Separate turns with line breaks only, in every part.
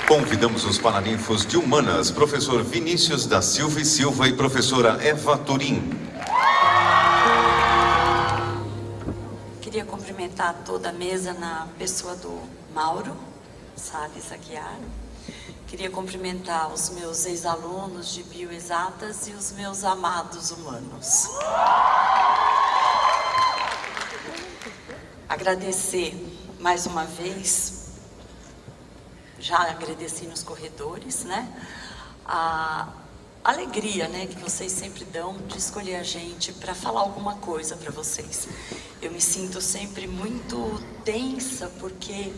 Convidamos os paraninfos de Humanas, professor Vinícius da Silva e Silva e professora Eva Turim.
Queria cumprimentar toda a mesa na pessoa do Mauro Salles Aguiar. Queria cumprimentar os meus ex-alunos de bioexatas e os meus amados humanos. Agradecer mais uma vez, já agradeci nos corredores, né? A alegria, né, que vocês sempre dão de escolher a gente para falar alguma coisa para vocês. Eu me sinto sempre muito tensa, porque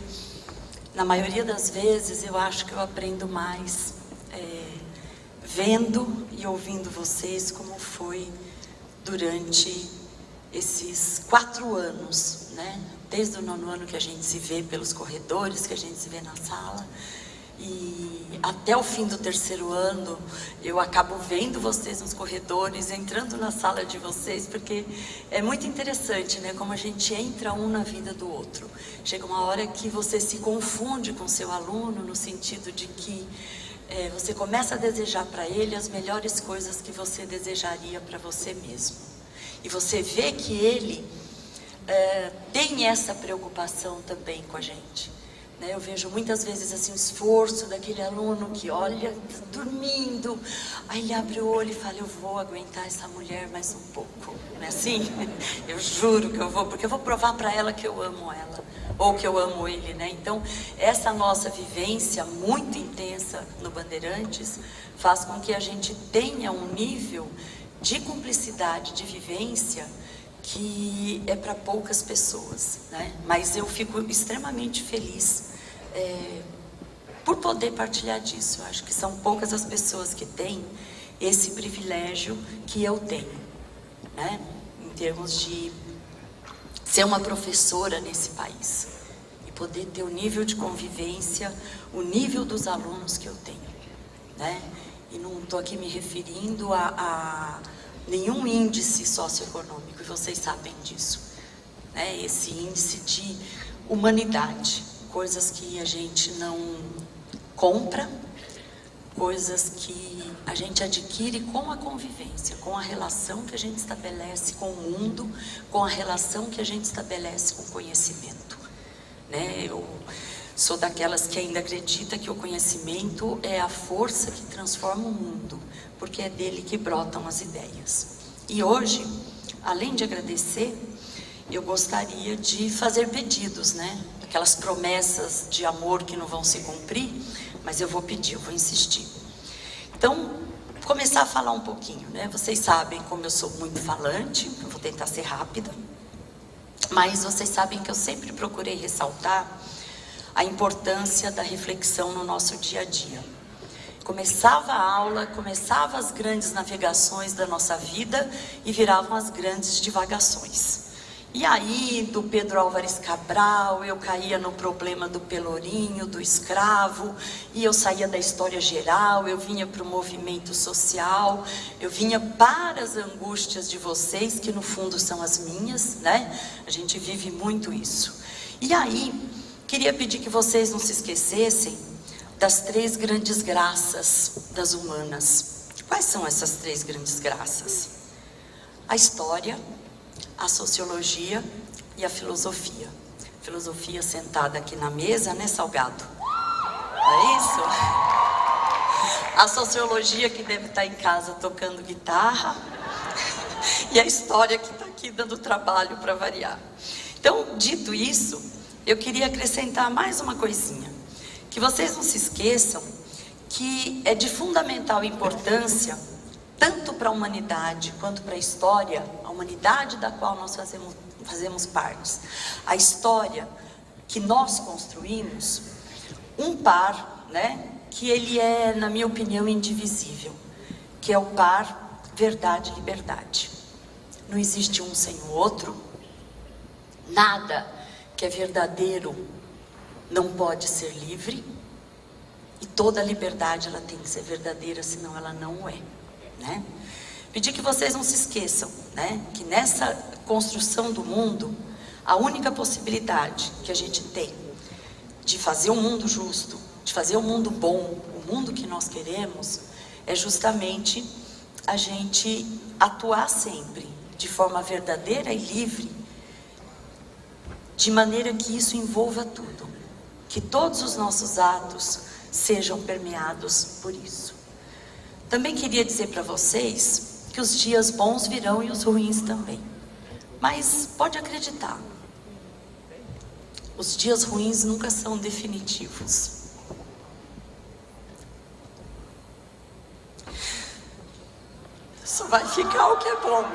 na maioria das vezes eu acho que eu aprendo mais vendo e ouvindo vocês, como foi durante esses 4 anos, né? Desde o 9º ano que a gente se vê pelos corredores, que a gente se vê na sala, e até o fim do 3º ano, eu acabo vendo vocês nos corredores, entrando na sala de vocês, porque é muito interessante, né? Como a gente entra um na vida do outro. Chega uma hora que você se confunde com seu aluno, no sentido de que você começa a desejar para ele as melhores coisas que você desejaria para você mesmo. E você vê que ele tem essa preocupação também com a gente. Né? Eu vejo muitas vezes assim, o esforço daquele aluno que olha, dormindo, aí ele abre o olho e fala, eu vou aguentar essa mulher mais um pouco. Não é assim? Eu juro que eu vou, porque eu vou provar para ela que eu amo ela, ou que eu amo ele, né? Então, essa nossa vivência muito intensa no Bandeirantes faz com que a gente tenha um nível de cumplicidade, de vivência, que é para poucas pessoas, né? Mas eu fico extremamente feliz por poder partilhar disso. Eu acho que são poucas as pessoas que têm esse privilégio que eu tenho, né? Em termos de ser uma professora nesse país e poder ter o nível de convivência, o nível dos alunos que eu tenho, né? E não estou aqui me referindo a nenhum índice socioeconômico, e vocês sabem disso, né? Esse índice de humanidade, coisas que a gente não compra, coisas que a gente adquire com a convivência, com a relação que a gente estabelece com o mundo, com a relação que a gente estabelece com o conhecimento, né? Eu sou daquelas que ainda acredita que o conhecimento é a força que transforma o mundo, porque é dele que brotam as ideias. E hoje, além de agradecer, eu gostaria de fazer pedidos, né? Aquelas promessas de amor que não vão se cumprir, mas eu vou pedir, eu vou insistir. Então, começar a falar um pouquinho, né? Vocês sabem como eu sou muito falante, eu vou tentar ser rápida, mas vocês sabem que eu sempre procurei ressaltar a importância da reflexão no nosso dia a dia. Começava a aula, começava as grandes navegações da nossa vida e viravam as grandes divagações. E aí, do Pedro Álvares Cabral, eu caía no problema do pelourinho, do escravo, e eu saía da história geral, eu vinha para o movimento social, eu vinha para as angústias de vocês, que no fundo são as minhas, né? A gente vive muito isso. E aí, queria pedir que vocês não se esquecessem das 3 grandes graças das humanas. Quais são essas 3 grandes graças? A história, a sociologia e a filosofia. Filosofia sentada aqui na mesa, né, Salgado? É isso? A sociologia que deve estar em casa tocando guitarra e a história que está aqui dando trabalho para variar. Então, dito isso, eu queria acrescentar mais uma coisinha. Que vocês não se esqueçam que é de fundamental importância, tanto para a humanidade quanto para a história, a humanidade da qual nós fazemos parte, a história que nós construímos, um par, né, que ele é, na minha opinião, indivisível, que é o par verdade e liberdade. Não existe um sem o outro, nada que é verdadeiro não pode ser livre, e toda liberdade ela tem que ser verdadeira, senão ela não é, né? Pedir que vocês não se esqueçam, né, que nessa construção do mundo, a única possibilidade que a gente tem de fazer um mundo justo, de fazer um mundo bom, o mundo que nós queremos, é justamente a gente atuar sempre de forma verdadeira e livre, de maneira que isso envolva tudo, que todos os nossos atos sejam permeados por isso. Também queria dizer para vocês que os dias bons virão e os ruins também, mas pode acreditar, os dias ruins nunca são definitivos. Só vai ficar o que é bom.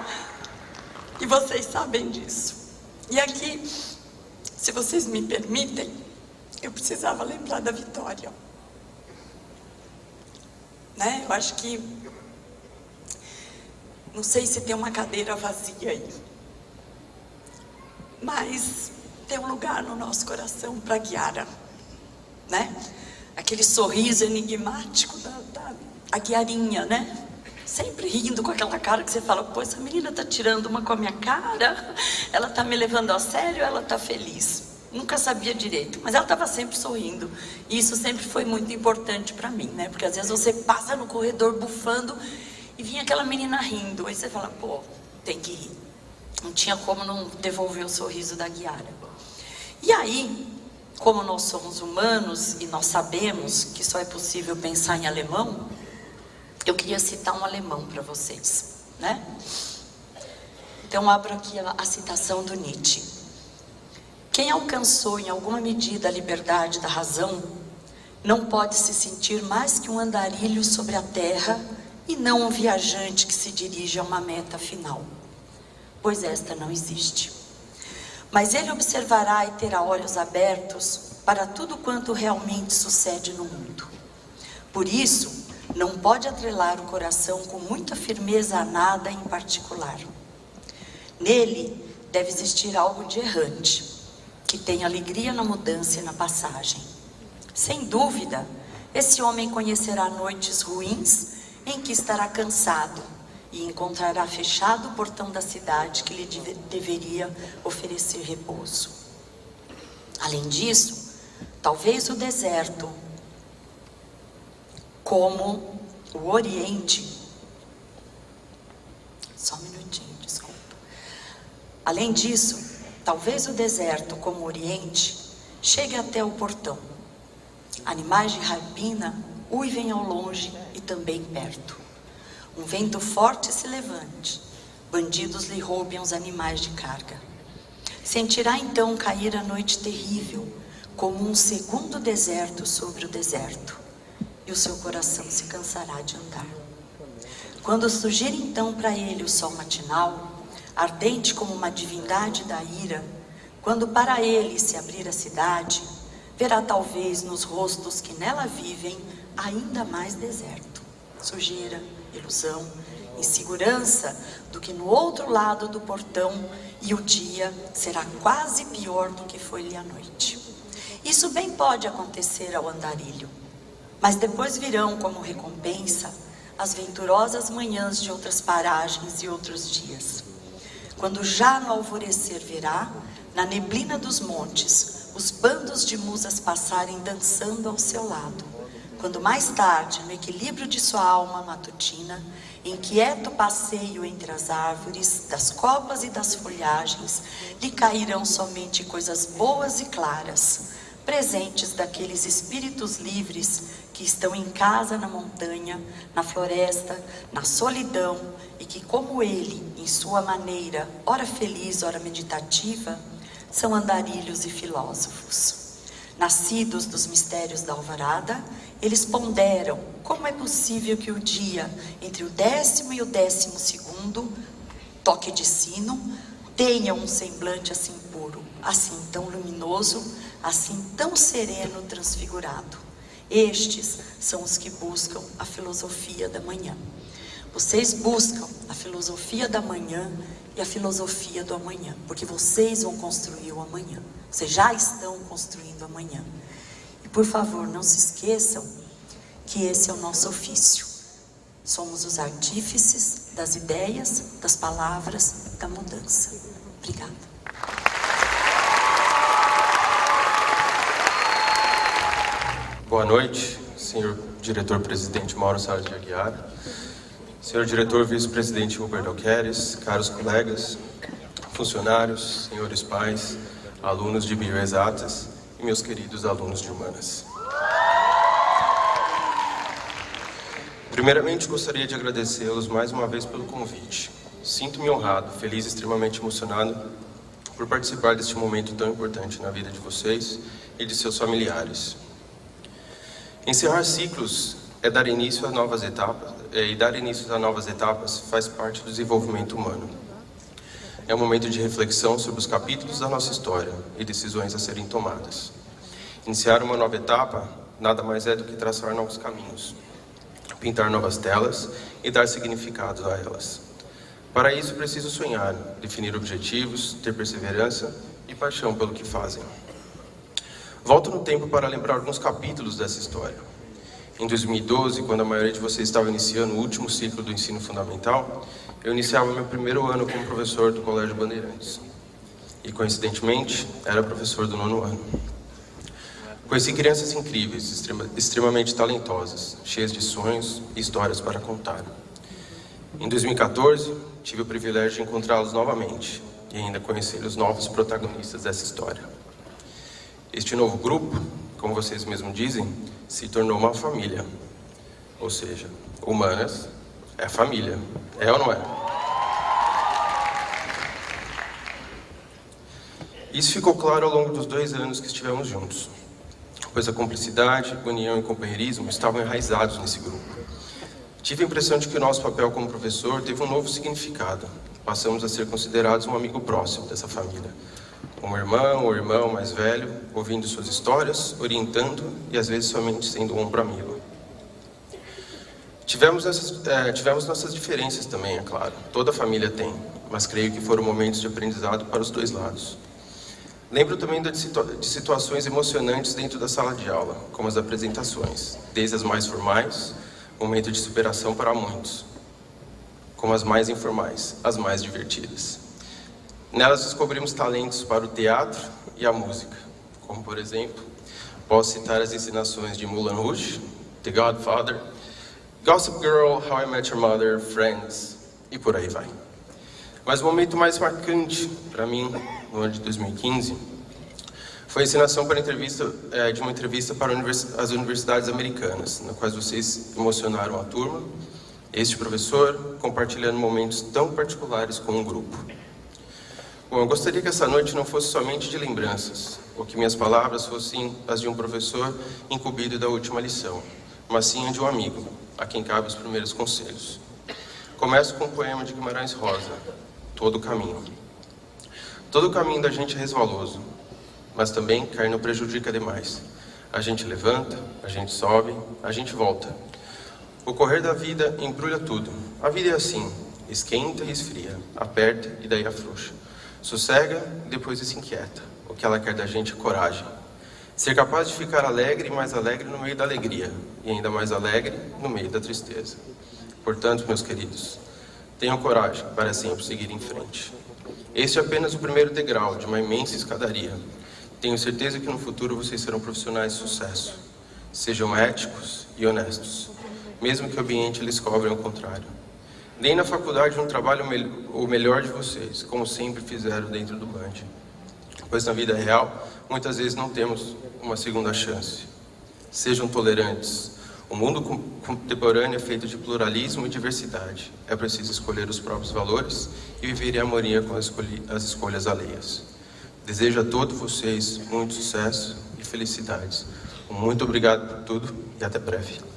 E vocês sabem disso. E aqui, se vocês me permitem, eu precisava lembrar da Vitória. Né? Eu acho que... Não sei se tem uma cadeira vazia aí. Mas tem um lugar no nosso coração para Guiara. Né? Aquele sorriso enigmático a Guiarinha, né? Sempre rindo com aquela cara que você fala, pô, essa menina tá tirando uma com a minha cara, ela tá me levando a sério, ela tá feliz. Nunca sabia direito, mas ela estava sempre sorrindo. E isso sempre foi muito importante para mim, né? Porque às vezes você passa no corredor bufando e vinha aquela menina rindo. Aí você fala, pô, tem que rir. Não tinha como não devolver o sorriso da Guiara. E aí, como nós somos humanos e nós sabemos que só é possível pensar em alemão, eu queria citar um alemão para vocês, né? Então abro aqui a citação do Nietzsche. Quem alcançou em alguma medida a liberdade da razão, não pode se sentir mais que um andarilho sobre a terra e não um viajante que se dirige a uma meta final, pois esta não existe. Mas ele observará e terá olhos abertos para tudo quanto realmente sucede no mundo. Por isso, não pode atrelar o coração com muita firmeza a nada em particular. Nele deve existir algo de errante, que tem alegria na mudança e na passagem. Sem dúvida, esse homem conhecerá noites ruins em que estará cansado e encontrará fechado o portão da cidade que lhe deveria oferecer repouso. Além disso, talvez o deserto, como o Oriente... Só um minutinho, desculpa. Além disso, talvez o deserto, como o Oriente, chegue até o portão. Animais de rapina uivem ao longe e também perto. Um vento forte se levante. Bandidos lhe roubem os animais de carga. Sentirá então cair a noite terrível, como um segundo deserto sobre o deserto. E o seu coração se cansará de andar. Quando surgir então para ele o sol matinal, ardente como uma divindade da ira, quando para ele se abrir a cidade, verá talvez nos rostos que nela vivem ainda mais deserto, sujeira, ilusão, insegurança do que no outro lado do portão, e o dia será quase pior do que foi-lhe a noite. Isso bem pode acontecer ao andarilho, mas depois virão como recompensa as venturosas manhãs de outras paragens e outros dias. Quando já no alvorecer verá, na neblina dos montes, os bandos de musas passarem dançando ao seu lado. Quando mais tarde, no equilíbrio de sua alma matutina, em quieto passeio entre as árvores, das copas e das folhagens, lhe cairão somente coisas boas e claras, presentes daqueles espíritos livres que estão em casa na montanha, na floresta, na solidão, e que, como ele, em sua maneira, ora feliz, ora meditativa, são andarilhos e filósofos. Nascidos dos mistérios da alvarada, eles ponderam como é possível que o dia, entre o 10º e o 12º toque de sino, tenha um semblante assim puro, assim tão luminoso, assim tão sereno, transfigurado. Estes são os que buscam a filosofia da manhã. Vocês buscam a filosofia da manhã e a filosofia do amanhã, porque vocês vão construir o amanhã. Vocês já estão construindo o amanhã. E por favor, não se esqueçam que esse é o nosso ofício. Somos os artífices das ideias, das palavras, da mudança. Obrigada.
Boa noite, senhor diretor-presidente Mauro Salles de Aguiar, senhor diretor vice-presidente Roberto Alqueres, caros colegas, funcionários, senhores pais, alunos de bioexatas e meus queridos alunos de humanas. Primeiramente, gostaria de agradecê-los mais uma vez pelo convite. Sinto-me honrado, feliz e extremamente emocionado por participar deste momento tão importante na vida de vocês e de seus familiares. Encerrar ciclos é dar início a novas etapas, e dar início a novas etapas faz parte do desenvolvimento humano. É um momento de reflexão sobre os capítulos da nossa história e decisões a serem tomadas. Iniciar uma nova etapa nada mais é do que traçar novos caminhos, pintar novas telas e dar significado a elas. Para isso, preciso sonhar, definir objetivos, ter perseverança e paixão pelo que fazem. Volto no tempo para lembrar alguns capítulos dessa história. Em 2012, quando a maioria de vocês estava iniciando o último ciclo do ensino fundamental, eu iniciava meu primeiro ano como professor do Colégio Bandeirantes. E, coincidentemente, era professor do 9º ano. Conheci crianças incríveis, extremamente talentosas, cheias de sonhos e histórias para contar. Em 2014, tive o privilégio de encontrá-los novamente e ainda conhecer os novos protagonistas dessa história. Este novo grupo, como vocês mesmos dizem, se tornou uma família. Ou seja, humanas é família. É ou não é? Isso ficou claro ao longo dos 2 anos que estivemos juntos, pois a cumplicidade, união e companheirismo estavam enraizados nesse grupo. Tive a impressão de que o nosso papel como professor teve um novo significado. Passamos a ser considerados um amigo próximo dessa família. Um irmão ou irmão mais velho, ouvindo suas histórias, orientando e às vezes somente sendo um ombro amigo. Tivemos nossas diferenças também, é claro. Toda família tem, mas creio que foram momentos de aprendizado para os 2 lados. Lembro também de situações emocionantes dentro da sala de aula, como as apresentações, desde as mais formais, momento de superação para muitos, como as mais informais, as mais divertidas. Nelas descobrimos talentos para o teatro e a música, como, por exemplo, posso citar as ensinações de Moulin Rouge, The Godfather, Gossip Girl, How I Met Your Mother, Friends, e por aí vai. Mas o momento mais marcante para mim, no ano de 2015, foi a ensinação de uma entrevista para as universidades americanas, na qual vocês emocionaram a turma, este professor, compartilhando momentos tão particulares com um grupo. Bom, eu gostaria que essa noite não fosse somente de lembranças, ou que minhas palavras fossem as de um professor incumbido da última lição, mas sim a de um amigo, a quem cabe os primeiros conselhos. Começo com o poema de Guimarães Rosa, Todo o Caminho. Todo o caminho da gente é resvaloso, mas também cair não prejudica demais. A gente levanta, a gente sobe, a gente volta. O correr da vida embrulha tudo. A vida é assim, esquenta e esfria, aperta e daí afrouxa. Sossega e depois se inquieta. O que ela quer da gente é coragem. Ser capaz de ficar alegre e mais alegre no meio da alegria, e ainda mais alegre no meio da tristeza. Portanto, meus queridos, tenham coragem para sempre seguir em frente. Este é apenas o primeiro degrau de uma imensa escadaria. Tenho certeza que no futuro vocês serão profissionais de sucesso. Sejam éticos e honestos, mesmo que o ambiente lhes cobre ao contrário. Deem na faculdade um trabalho o melhor de vocês, como sempre fizeram dentro do Band. Pois na vida real, muitas vezes não temos uma segunda chance. Sejam tolerantes. O mundo contemporâneo é feito de pluralismo e diversidade. É preciso escolher os próprios valores e viver em harmonia com as escolhas alheias. Desejo a todos vocês muito sucesso e felicidades. Muito obrigado por tudo e até breve.